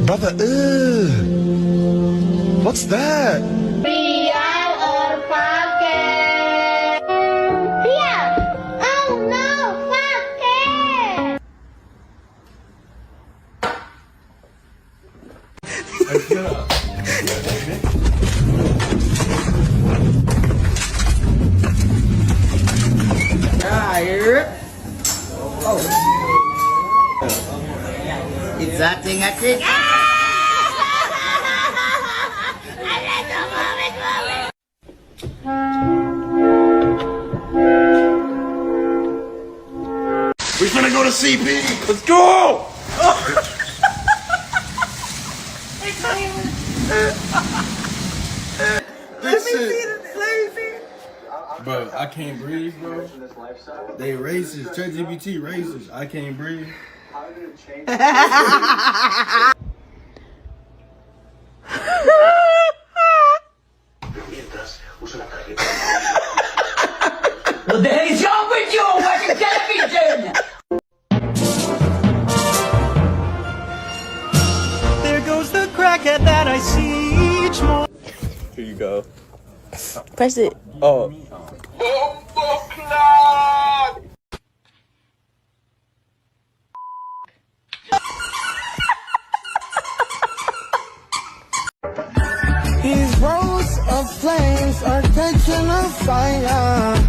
Brother, what's that? Real or pocket? Real! Oh no, pocket! It's that thing I think. We finna go to CP. Let's go. Bro, I can't breathe, bro. They racist. ChatGPT racist. I can't breathe. What the hell is wrong with you? Watching television! There goes the crackhead that I see each morning. Here you go. Press it. Oh. These rows of flames are catching a fire.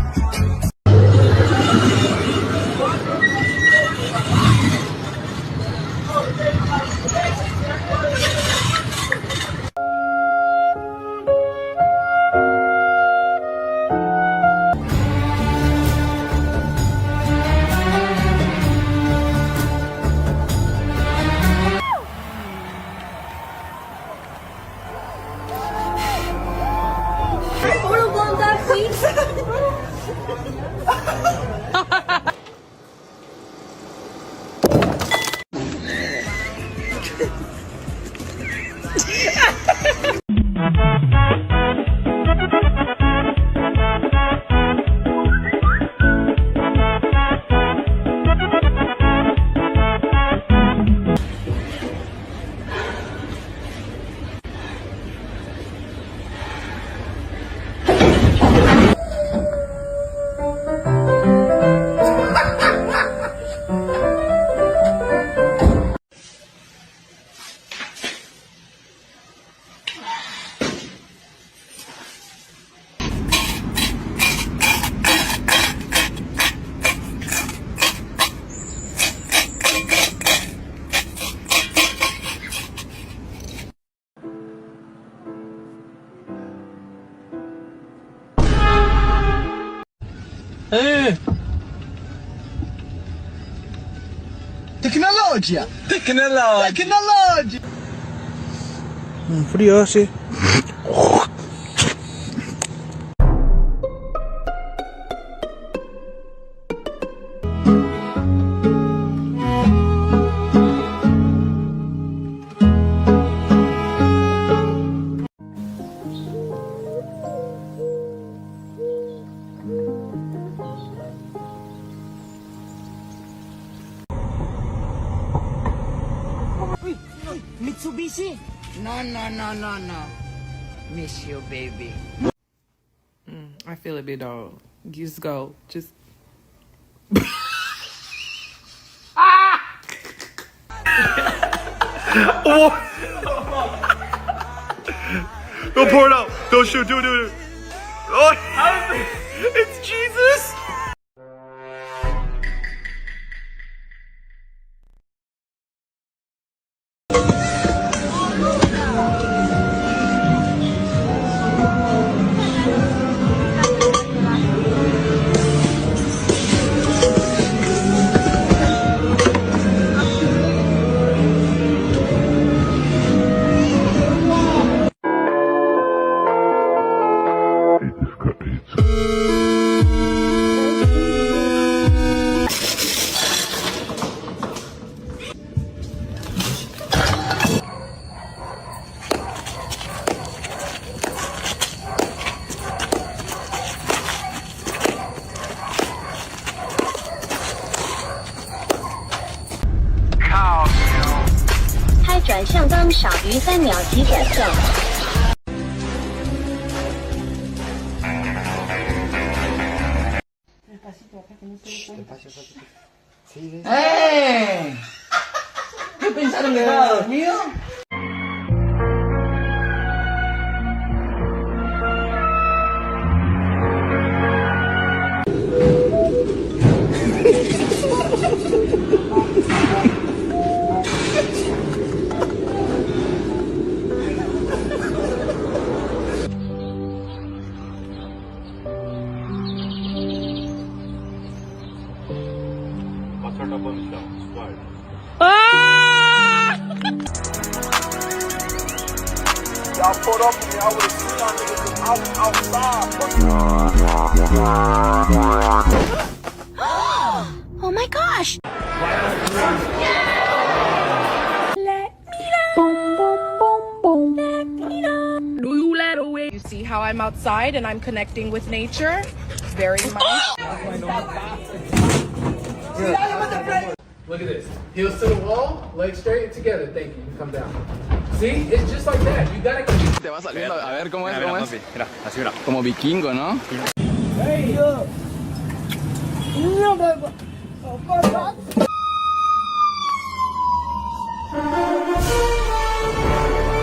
Tecnologia! Tecnologia! Furiosi. Mitsubishi? No. Miss you, baby. I feel it, big dog. Just go. Just. Don't pour it out. Don't shoot. Do it. Oh, it's Jesus. 分少于3秒即可送。 ¡Eh! ¿Qué pensaron que estaba dormido? Y'all pulled up on me, I would've seen y'all niggas outside. Oh my gosh! You see how I'm outside and I'm connecting with nature? Very nice. Look at this. Heels to the wall, legs straight, together. Thank you. Come down. See? It's just like that. You gotta... Te va saliendo, a ver cómo es, cómo es. Mira, así mira. Como vikingo, ¿no? Hey, yo.